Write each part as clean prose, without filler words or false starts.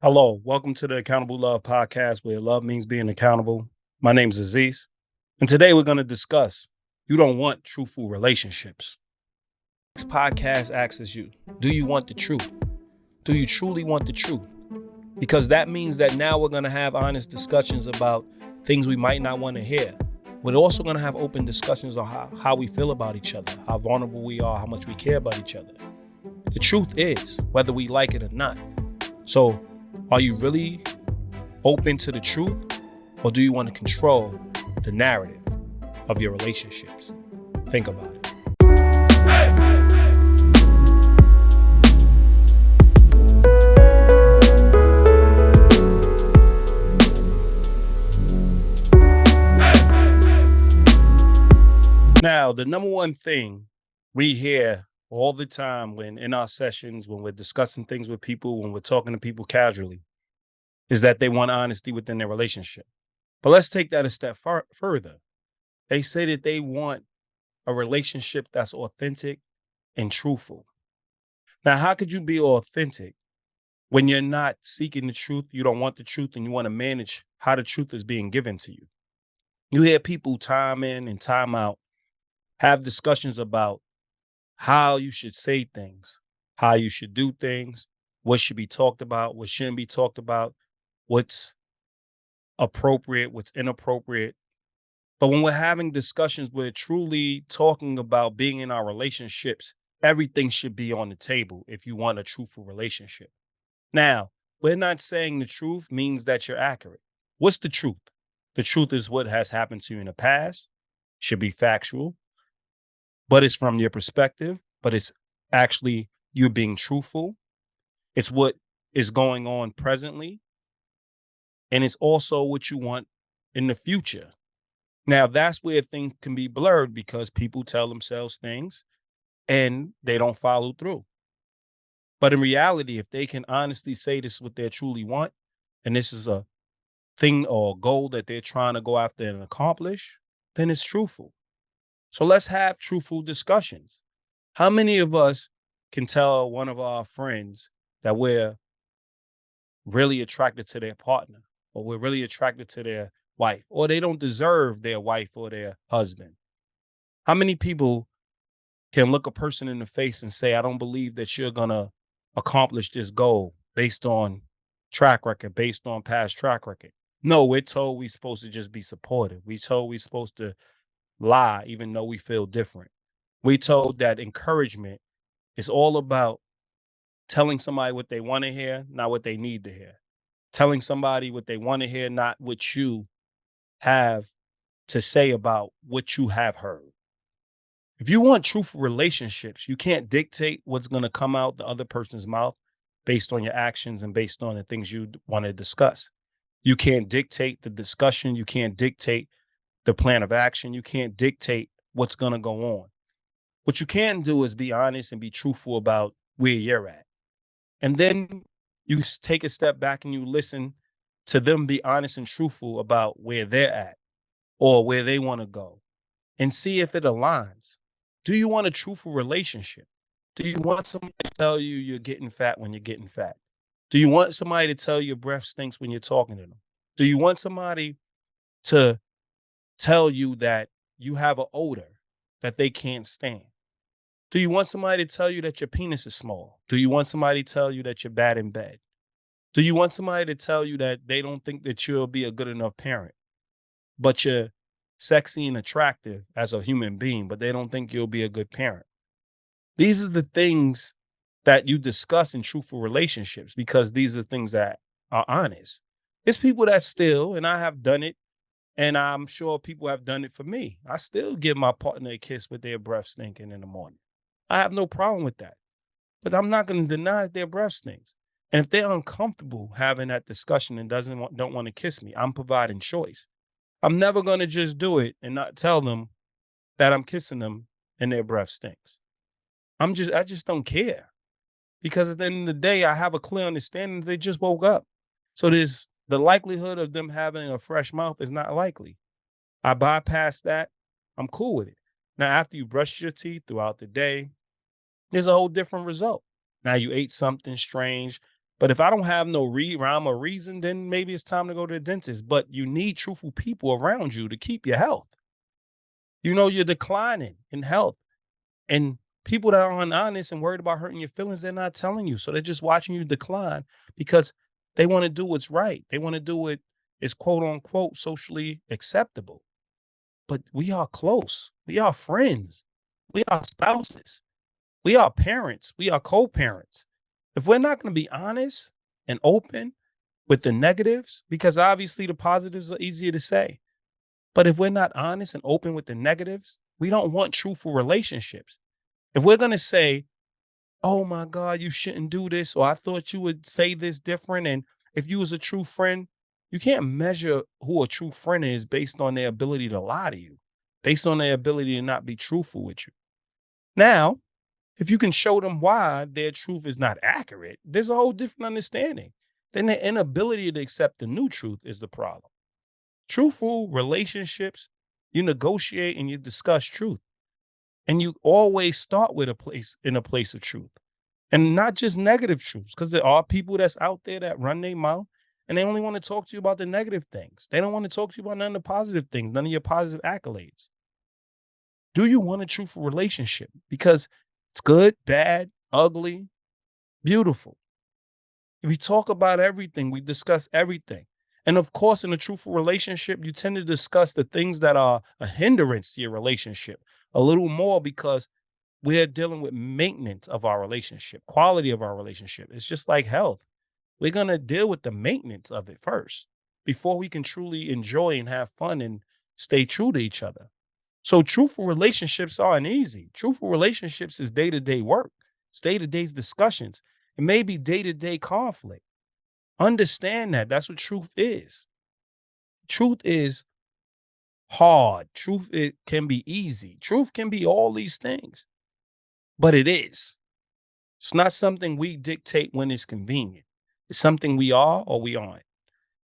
Hello, welcome to the Accountable Love podcast where love means being accountable. My name is Aziz, and today we're going to discuss you don't want truthful relationships. This podcast asks you, do you want the truth? Do you truly want the truth? Because that means that now we're going to have honest discussions about things we might not want to hear. We're also going to have open discussions on how we feel about each other, how vulnerable we are, how much we care about each other. The truth is, whether we like it or not. So, are you really open to the truth, or do you want to control the narrative of your relationships? Think about it. Now, the number one thing we hear all the time when in our sessions, when we're discussing things with people, when we're talking to people casually, is that they want honesty within their relationship. But let's take that a step further. They say that they want a relationship that's authentic and truthful. Now, how could you be authentic when you're not seeking the truth, you don't want the truth, and you want to manage how the truth is being given to you? You hear people time in and time out have discussions about how you should say things, how you should do things, what should be talked about, what shouldn't be talked about, what's appropriate, what's inappropriate. But when we're having discussions, we're truly talking about being in our relationships. Everything should be on the table if you want a truthful relationship. Now, we're not saying the truth means that you're accurate. What's the truth? The truth is what has happened to you in the past, should be factual, but it's from your perspective, but it's actually you being truthful. It's what is going on presently, and it's also what you want in the future. Now, that's where things can be blurred because people tell themselves things and they don't follow through. But in reality, if they can honestly say this is what they truly want, and this is a thing or a goal that they're trying to go after and accomplish, then it's truthful. So let's have truthful discussions. How many of us can tell one of our friends that we're really attracted to their partner, or we're really attracted to their wife, or they don't deserve their wife or their husband? How many people can look a person in the face and say, I don't believe that you're going to accomplish this goal based on track record, based on past track record? No, we're told we're supposed to just be supportive. We're told we're supposed to lie, even though we feel different. We're told that encouragement is all about telling somebody what they want to hear, not what they need to hear. Telling somebody what they want to hear, not what you have to say about what you have heard. If you want truthful relationships, you can't dictate what's going to come out the other person's mouth based on your actions and based on the things you want to discuss. You can't dictate the discussion. You can't dictate the plan of action. You can't dictate what's going to go on. What you can do is be honest and be truthful about where you're at. And then you take a step back and you listen to them be honest and truthful about where they're at or where they want to go and see if it aligns. Do you want a truthful relationship? Do you want somebody to tell you you're getting fat when you're getting fat? Do you want somebody to tell you your breath stinks when you're talking to them? Do you want somebody to tell you that you have an odor that they can't stand? Do you want somebody to tell you that your penis is small? Do you want somebody to tell you that you're bad in bed? Do you want somebody to tell you that they don't think that you'll be a good enough parent, but you're sexy and attractive as a human being, but they don't think you'll be a good parent? These are the things that you discuss in truthful relationships because these are things that are honest. It's people that still, and I have done it, and I'm sure people have done it for me. I still give my partner a kiss with their breath stinking in the morning. I have no problem with that. But I'm not going to deny that their breath stinks. And if they're uncomfortable having that discussion and don't want to kiss me, I'm providing choice. I'm never going to just do it and not tell them that I'm kissing them and their breath stinks. I just don't care. Because at the end of the day, I have a clear understanding that they just woke up. So there's the likelihood of them having a fresh mouth is not likely. I bypass that. I'm cool with it. Now, after you brush your teeth throughout the day, there's a whole different result. Now you ate something strange. But if I don't have no rhyme or reason, then maybe it's time to go to the dentist. But you need truthful people around you to keep your health. You know, you're declining in health. And people that are honest and worried about hurting your feelings, they're not telling you. So they're just watching you decline because they want to do what's right. They want to do what is quote unquote socially acceptable. But we are close. We are friends. We are spouses. We are parents. We are co-parents. If we're not going to be honest and open with the negatives, because obviously the positives are easier to say, but if we're not honest and open with the negatives, we don't want truthful relationships. If we're going to say, oh my God, you shouldn't do this, or I thought you would say this different. And if you was a true friend, you can't measure who a true friend is based on their ability to lie to you, based on their ability to not be truthful with you. Now, if you can show them why their truth is not accurate, there's a whole different understanding. Then the inability to accept the new truth is the problem. Truthful relationships, you negotiate and you discuss truth. And you always start with a place of truth. And not just negative truths, because there are people that's out there that run their mouth and they only want to talk to you about the negative things. They don't want to talk to you about none of the positive things, none of your positive accolades. Do you want a truthful relationship? Because it's good, bad, ugly, beautiful. We talk about everything. We discuss everything. And of course, in a truthful relationship, you tend to discuss the things that are a hindrance to your relationship a little more because we're dealing with maintenance of our relationship, quality of our relationship. It's just like health. We're going to deal with the maintenance of it first before we can truly enjoy and have fun and stay true to each other. So truthful relationships aren't easy. Truthful relationships is day-to-day work. It's day-to-day discussions. It may be day-to-day conflict. Understand that. That's what truth is. Truth is hard. Truth, it can be easy. Truth can be all these things, but it is. It's not something we dictate when it's convenient. It's something we are or we aren't.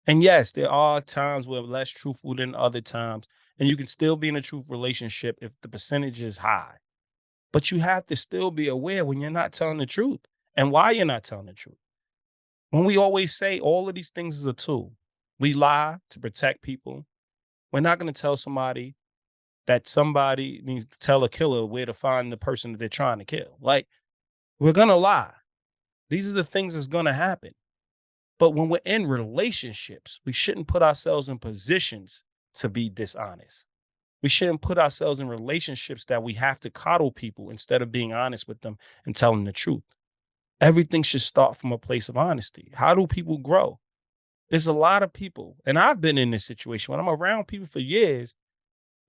And yes, there are times where we're less truthful than other times, and you can still be in a truth relationship if the percentage is high. But you have to still be aware when you're not telling the truth and why you're not telling the truth. When we always say all of these things is a tool, we lie to protect people. We're not going to tell somebody that somebody needs to tell a killer where to find the person that they're trying to kill. Like, we're going to lie. These are the things that's going to happen. But when we're in relationships, we shouldn't put ourselves in positions to be dishonest. We shouldn't put ourselves in relationships that we have to coddle people instead of being honest with them and telling the truth. Everything should start from a place of honesty. How do people grow? There's a lot of people, and I've been in this situation when I'm around people for years.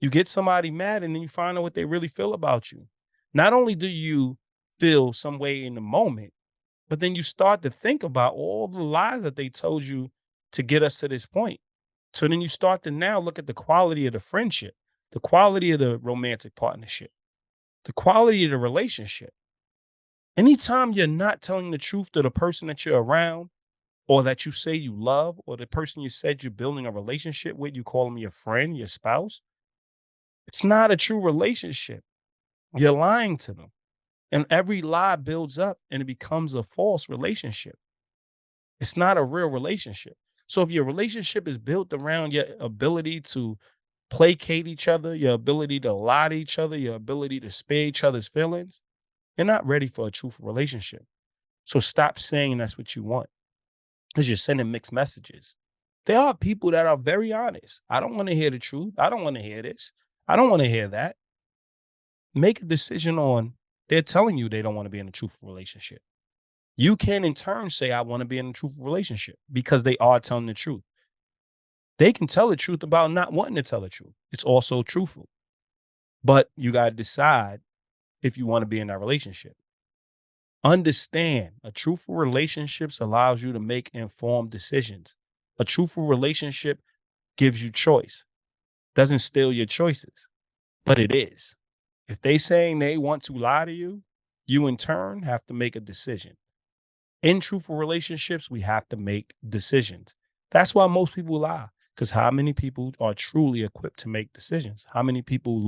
You get somebody mad and then you find out what they really feel about you. Not only do you feel some way in the moment, but then you start to think about all the lies that they told you to get us to this point. So then you start to now look at the quality of the friendship, the quality of the romantic partnership, the quality of the relationship. Anytime you're not telling the truth to the person that you're around or that you say you love or the person you said you're building a relationship with, you call them your friend, your spouse, it's not a true relationship. You're lying to them. And every lie builds up and it becomes a false relationship. It's not a real relationship. So if your relationship is built around your ability to placate each other, your ability to lie to each other, your ability to spare each other's feelings, you're not ready for a truthful relationship. So stop saying that's what you want because you're sending mixed messages. There are people that are very honest. I don't want to hear the truth. I don't want to hear this. I don't want to hear that. Make a decision on they're telling you they don't want to be in a truthful relationship. You can in turn say, I want to be in a truthful relationship because they are telling the truth. They can tell the truth about not wanting to tell the truth. It's also truthful. But you got to decide if you want to be in that relationship. Understand a truthful relationship allows you to make informed decisions. A truthful relationship gives you choice, doesn't steal your choices, but it is. If they saying they want to lie to you, you in turn have to make a decision. In truthful relationships, we have to make decisions. That's why most people lie, because how many people are truly equipped to make decisions? How many people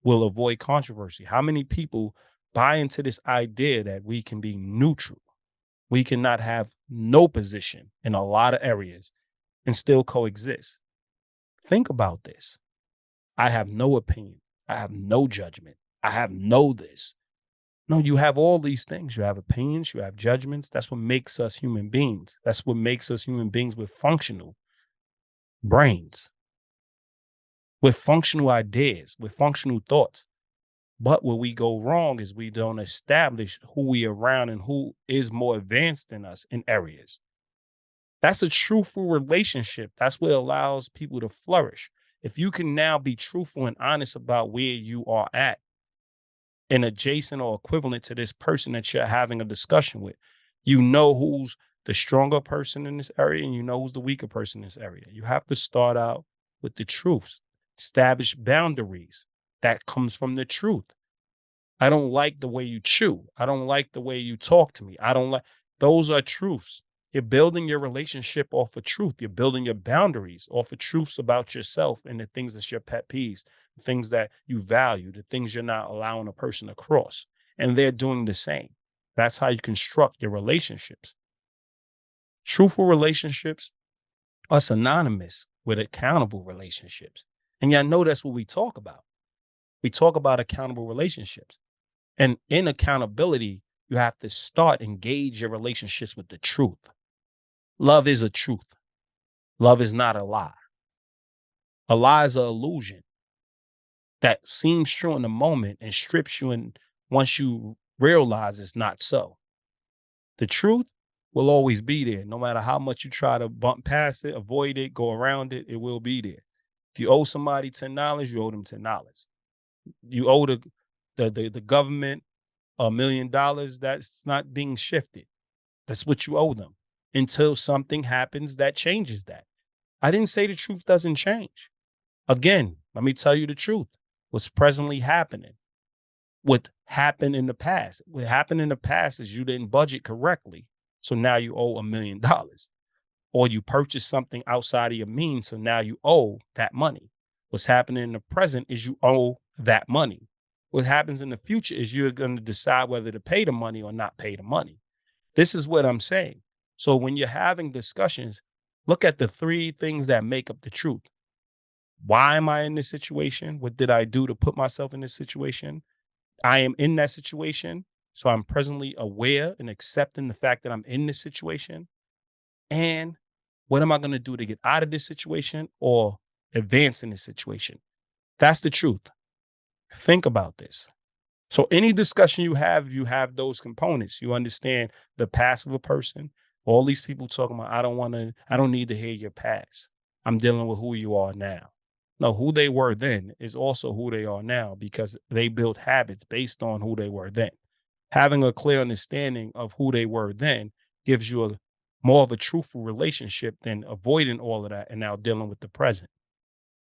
will avoid controversy? How many people buy into this idea that we can be neutral? We cannot have no position in a lot of areas and still coexist. Think about this. I have no opinion. I have no judgment. I have no this. No, you have all these things. You have opinions, you have judgments. That's what makes us human beings. That's what makes us human beings with functional brains, with functional ideas, with functional thoughts. But where we go wrong is we don't establish who we are around and who is more advanced than us in areas. That's a truthful relationship. That's what allows people to flourish. If you can now be truthful and honest about where you are at and adjacent or equivalent to this person that you're having a discussion with, you know who's the stronger person in this area and you know who's the weaker person in this area. You have to start out with the truths, establish boundaries. That comes from the truth. I don't like the way you chew. I don't like the way you talk to me. I don't like, those are truths. You're building your relationship off of truth. You're building your boundaries off of truths about yourself and the things that's your pet peeves, the things that you value, the things you're not allowing a person to cross. And they're doing the same. That's how you construct your relationships. Truthful relationships are synonymous with accountable relationships. And y'all know that's what we talk about. We talk about accountable relationships. And in accountability, you have to start engage your relationships with the truth. Love is a truth. Love is not a lie. A lie is an illusion that seems true in the moment and strips you in once you realize it's not so. The truth will always be there. No matter how much you try to bump past it, avoid it, go around it, it will be there. If you owe somebody $10, you owe them $10. You owe the government $1 million, that's not being shifted. That's what you owe them until something happens that changes that. I didn't say the truth doesn't change. Again, let me tell you the truth. What's presently happening, what happened in the past. What happened in the past is you didn't budget correctly. So now you owe $1 million. Or you purchased something outside of your means. So now you owe that money. What's happening in the present is you owe that money. What happens in the future is you're going to decide whether to pay the money or not pay the money. This is what I'm saying. So when you're having discussions, look at the three things that make up the truth. Why am I in this situation? What did I do to put myself in this situation? I am in that situation. So I'm presently aware and accepting the fact that I'm in this situation. And what am I going to do to get out of this situation or advance in this situation? That's the truth. Think about this. So any discussion you have those components. You understand the past of a person. All these people talking about, I don't need to hear your past. I'm dealing with who you are now. No, who they were then is also who they are now because they built habits based on who they were then. Having a clear understanding of who they were then gives you more of a truthful relationship than avoiding all of that and now dealing with the present.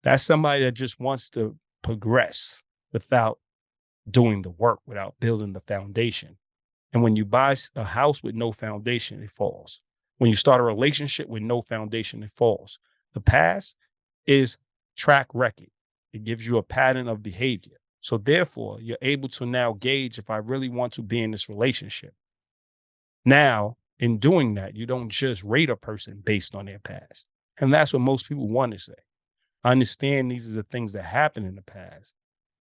That's somebody that just wants to progress without doing the work, without building the foundation. And when you buy a house with no foundation, it falls. When you start a relationship with no foundation, it falls. The past is track record. It gives you a pattern of behavior. So therefore, you're able to now gauge if I really want to be in this relationship. Now, in doing that, you don't just rate a person based on their past. And that's what most people want to say. I understand these are the things that happened in the past.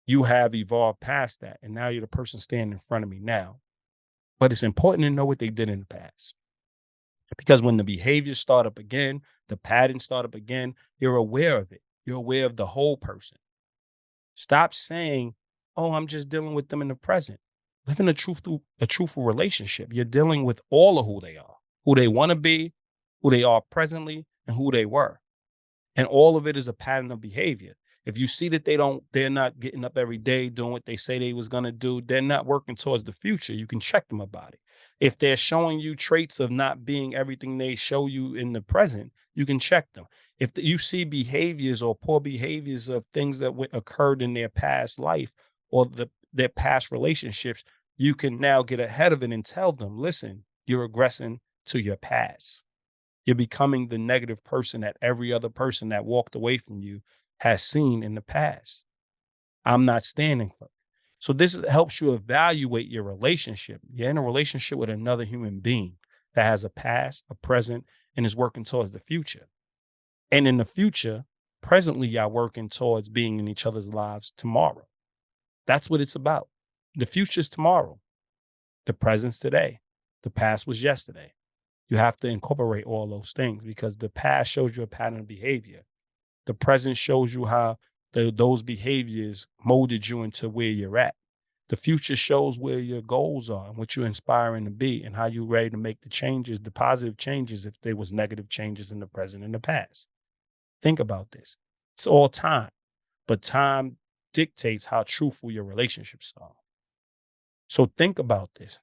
You have evolved past that, and now you're the person standing in front of me now. But it's important to know what they did in the past. Because when the behaviors start up again, the patterns start up again, you're aware of it. You're aware of the whole person. Stop saying, oh, I'm just dealing with them in the present. Live in a truthful relationship. You're dealing with all of who they want to be, who they are presently, and who they were. And all of it is a pattern of behavior. If you see that they're not getting up every day doing what they say they was going to do, they're not working towards the future. You can check them about it. If they're showing you traits of not being everything they show you in the present, you can check them. If you see behaviors or poor behaviors of things that occurred in their past life or their past relationships, you can now get ahead of it and tell them, listen, you're regressing to your past. You're becoming the negative person that every other person that walked away from you has seen in the past. I'm not standing for it. So this helps you evaluate your relationship. You're in a relationship with another human being. that has a past, a present, and is working towards the future. And in the future, presently, y'all working towards being in each other's lives tomorrow. That's what it's about. The future's tomorrow. The present's today. The past was yesterday. You have to incorporate all those things because the past shows you a pattern of behavior. The present shows you how those behaviors molded you into where you're at. The future shows where your goals are and what you're inspiring to be and how you're ready to make the changes, the positive changes if there was negative changes in the present and the past. Think about this. It's all time, but time dictates how truthful your relationships are. So think about this.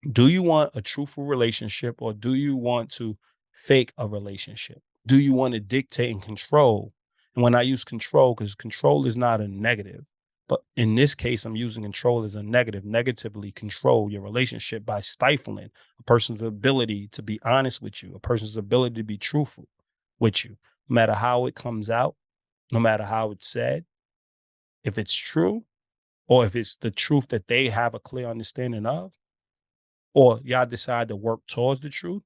Do you want a truthful relationship or do you want to fake a relationship? Do you want to dictate and control? And when I use control, because control is not a negative, but in this case, I'm using control as a negative, negatively control your relationship by stifling a person's ability to be honest with you, a person's ability to be truthful with you, no matter how it comes out, no matter how it's said, if it's true, or if it's the truth that they have a clear understanding of, or y'all decide to work towards the truth.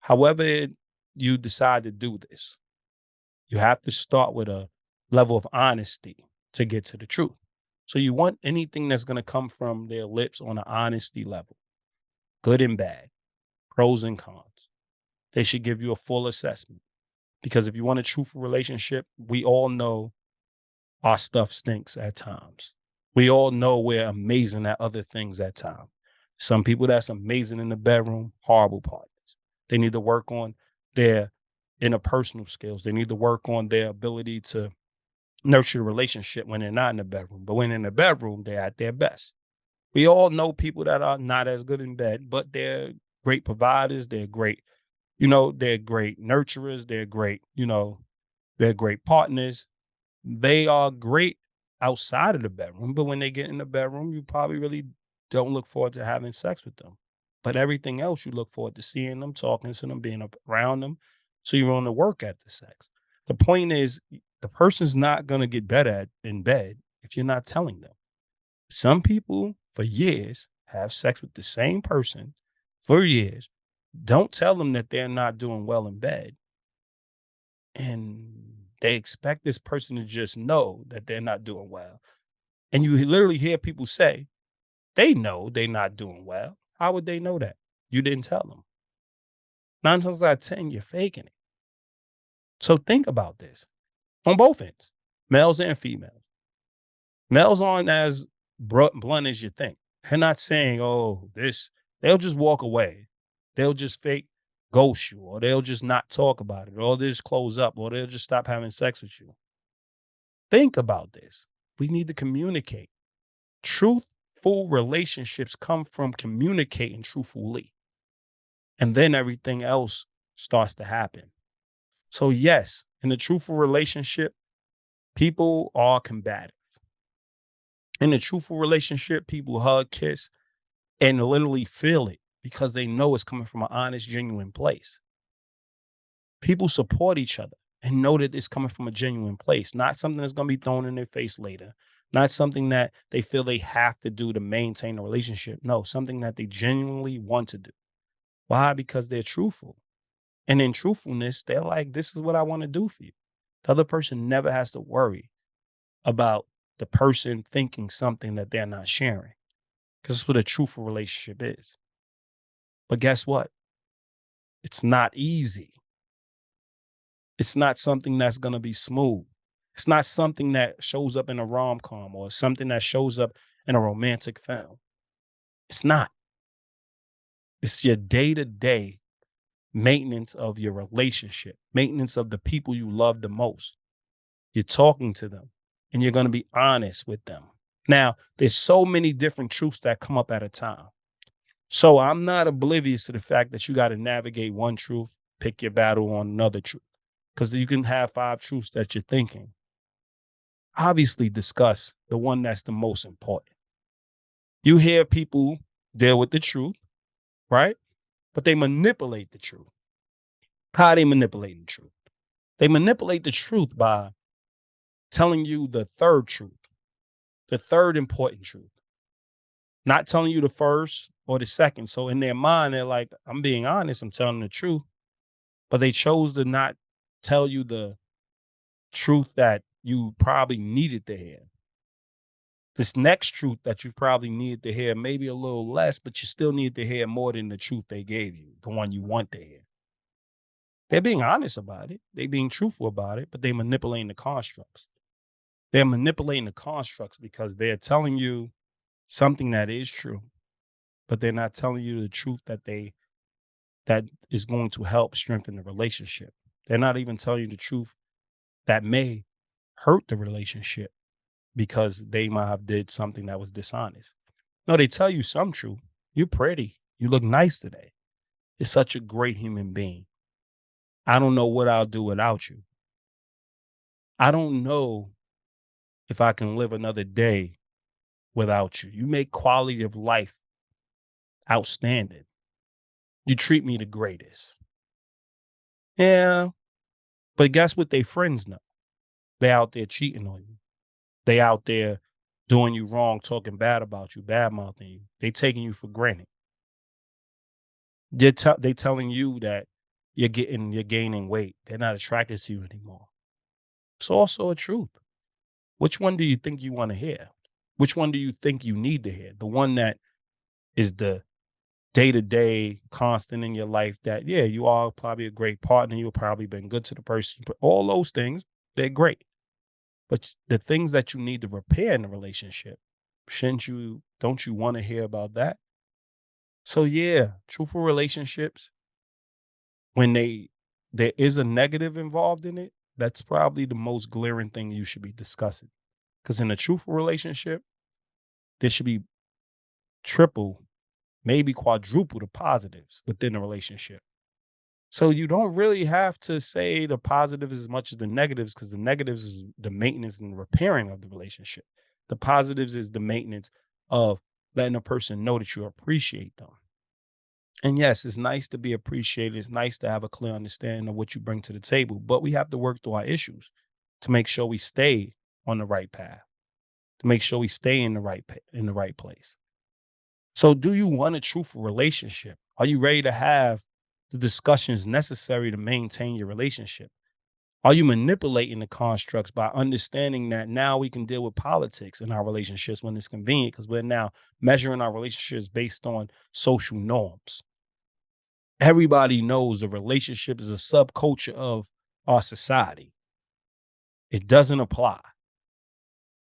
However you decide to do this, you have to start with a level of honesty to get to the truth. So you want anything that's going to come from their lips on an honesty level, good and bad, pros and cons. They should give you a full assessment because if you want a truthful relationship, we all know our stuff stinks at times. We all know we're amazing at other things at times. Some people that's amazing in the bedroom, horrible partners. They need to work on their interpersonal skills. They need to work on their ability to nurture a relationship when they're not in the bedroom. But when in the bedroom, they're at their best. We all know people that are not as good in bed, but they're great providers. They're great, they're great nurturers. They're great, they're great partners. They are great outside of the bedroom. But when they get in the bedroom, you probably really don't look forward to having sex with them. But everything else, you look forward to seeing them, talking to them, being around them. So you're on to work at the sex. The point is, the person's not going to get better in bed if you're not telling them. Some people for years have sex with the same person for years. Don't tell them that they're not doing well in bed. And they expect this person to just know that they're not doing well. And you literally hear people say, they know they're not doing well. How would they know that? You didn't tell them. 9 times out of 10, you're faking it. So think about this on both ends, males and females. Males aren't as blunt as you think. They're not saying, oh, this, they'll just walk away. They'll just fake ghost you, or they'll just not talk about it, or they'll just close up, or they'll just stop having sex with you. Think about this. We need to communicate. Truthful relationships come from communicating truthfully. And then everything else starts to happen. So yes, in a truthful relationship, people are combative. In a truthful relationship, people hug, kiss, and literally feel it because they know it's coming from an honest, genuine place. People support each other and know that it's coming from a genuine place, not something that's going to be thrown in their face later, not something that they feel they have to do to maintain a relationship. No, something that they genuinely want to do. Why? Because they're truthful. And in truthfulness, they're like, this is what I want to do for you. The other person never has to worry about the person thinking something that they're not sharing, because that's what a truthful relationship is. But guess what? It's not easy. It's not something that's going to be smooth. It's not something that shows up in a rom-com or something that shows up in a romantic film. It's not. It's your day-to-day maintenance of your relationship, maintenance of the people you love the most. You're talking to them and you're going to be honest with them. Now, there's so many different truths that come up at a time. So I'm not oblivious to the fact that you got to navigate one truth, pick your battle on another truth, because you can have 5 truths that you're thinking. Obviously, discuss the one that's the most important. You hear people deal with the truth, right? But they manipulate the truth. How are they manipulating the truth? They manipulate the truth by telling you the third truth, the third important truth. Not telling you the first, or the second. So in their mind, they're like, I'm being honest, I'm telling the truth, but they chose to not tell you the truth that you probably needed to hear. This next truth that you probably needed to hear, maybe a little less, but you still need to hear more than the truth they gave you, the one you want to hear. They're being honest about it. They're being truthful about it, but they're manipulating the constructs. They're manipulating the constructs because they're telling you something that is true, but they're not telling you the truth that is going to help strengthen the relationship. They're not even telling you the truth that may hurt the relationship because they might have did something that was dishonest. No, they tell you some truth. You're pretty. You look nice today. You're such a great human being. I don't know what I'll do without you. I don't know if I can live another day without you. You make quality of life outstanding. You treat me the greatest. Yeah, but guess what? They friends know. They out there cheating on you. They out there doing you wrong, talking bad about you, bad mouthing you. They taking you for granted. They telling you that you're gaining weight. They're not attracted to you anymore. It's also a truth. Which one do you think you want to hear? Which one do you think you need to hear? The one that is the day-to-day constant in your life that, yeah, you are probably a great partner. You've probably been good to the person, but all those things, they're great. But the things that you need to repair in the relationship, don't you want to hear about that? So yeah, truthful relationships, when there is a negative involved in it, that's probably the most glaring thing you should be discussing. Because in a truthful relationship, there should be triple, maybe quadruple the positives within the relationship. So you don't really have to say the positives as much as the negatives, because the negatives is the maintenance and repairing of the relationship. The positives is the maintenance of letting a person know that you appreciate them. And yes, it's nice to be appreciated. It's nice to have a clear understanding of what you bring to the table, but we have to work through our issues to make sure we stay on the right path, to make sure we stay in in the right place. So do you want a truthful relationship? Are you ready to have the discussions necessary to maintain your relationship? Are you manipulating the constructs by understanding that now we can deal with politics in our relationships when it's convenient because we're now measuring our relationships based on social norms? Everybody knows a relationship is a subculture of our society. It doesn't apply.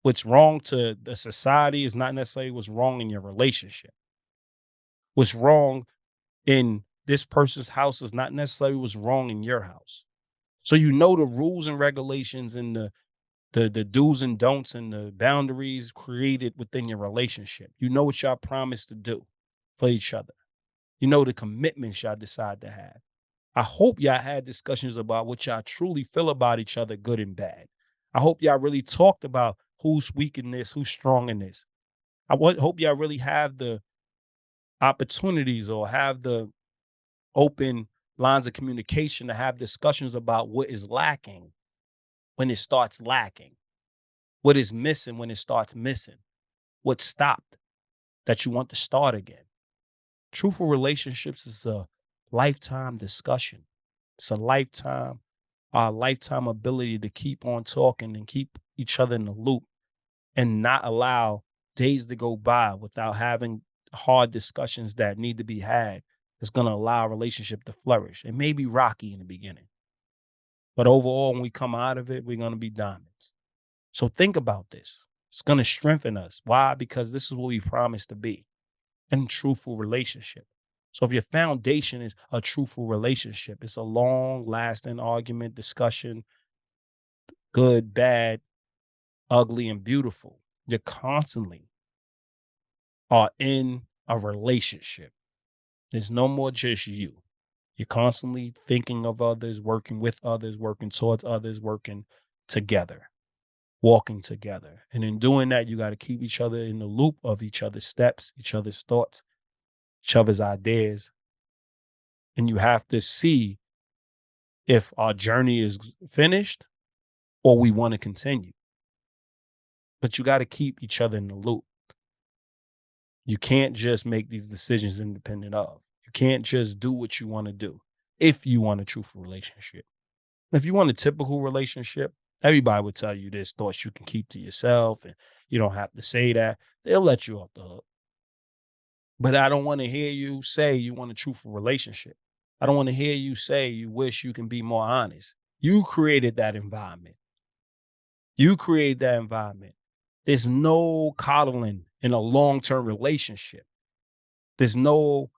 What's wrong to the society is not necessarily what's wrong in your relationship. What's wrong in this person's house is not necessarily what's wrong in your house. So you know the rules and regulations and the do's and don'ts and the boundaries created within your relationship. You know what y'all promised to do for each other. You know the commitments y'all decide to have. I hope y'all had discussions about what y'all truly feel about each other, good and bad. I hope y'all really talked about who's weak in this, who's strong in this. Hope y'all really have the opportunities or have the open lines of communication to have discussions about what is lacking when it starts lacking, what is missing when it starts missing, what stopped that you want to start again. Truthful relationships is a lifetime discussion. It's our lifetime ability to keep on talking and keep each other in the loop and not allow days to go by without having hard discussions that need to be had. That's going to allow a relationship to flourish. It may be rocky in the beginning, but overall, when we come out of it, we're going to be diamonds. So think about this. It's going to strengthen us. Why? Because this is what we promised to be in a truthful relationship. So if your foundation is a truthful relationship, it's a long lasting argument, discussion, good, bad, ugly, and beautiful. You constantly are in a relationship. There's no more just you. You're constantly thinking of others, working with others, working towards others, working together, walking together. And in doing that, you got to keep each other in the loop of each other's steps, each other's thoughts, each other's ideas. And you have to see if our journey is finished or we want to continue. But you got to keep each other in the loop. You can't just make these decisions independent of. You can't just do what you want to do if you want a truthful relationship. If you want a typical relationship, everybody would tell you there's thoughts you can keep to yourself and you don't have to say that. They'll let you off the hook. But I don't want to hear you say you want a truthful relationship. I don't want to hear you say you wish you can be more honest. You created that environment. You created that environment. There's no coddling in a long-term relationship. There's no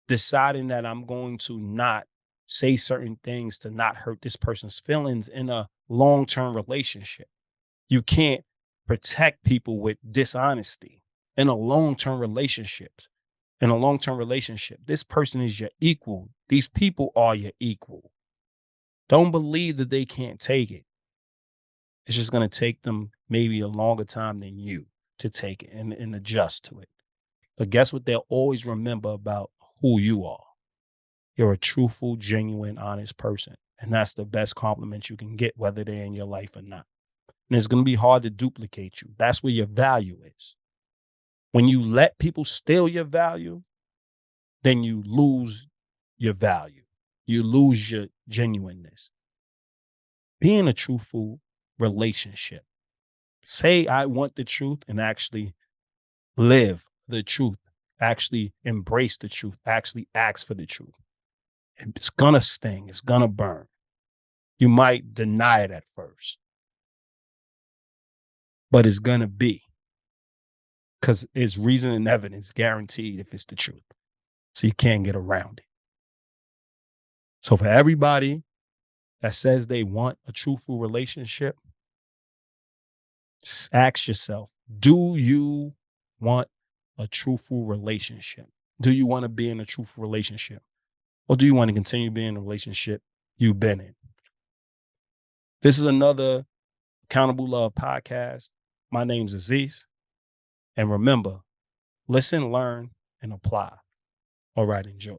deciding that I'm going to not say certain things to not hurt this person's feelings in a long-term relationship. You can't protect people with dishonesty in a long-term relationship. In a long-term relationship, this person is your equal. These people are your equal. Don't believe that they can't take it. It's just going to take them maybe a longer time than you to take it and adjust to it. But guess what they'll always remember about who you are? You're a truthful, genuine, honest person. And that's the best compliment you can get, whether they're in your life or not. And it's going to be hard to duplicate you. That's where your value is. When you let people steal your value, then you lose your value. You lose your genuineness. Be in a truthful relationship. Say, I want the truth, and actually live the truth. Actually embrace the truth. Actually ask for the truth. And it's going to sting. It's going to burn. You might deny it at first, but it's going to be, because it's reason and evidence guaranteed if it's the truth. So you can't get around it. So for everybody that says they want a truthful relationship, ask yourself, do you want a truthful relationship? Do you want to be in a truthful relationship? Or do you want to continue being in a relationship you've been in? This is another Accountable Love podcast. My name's Aziz. And remember, listen, learn, and apply. All right, enjoy.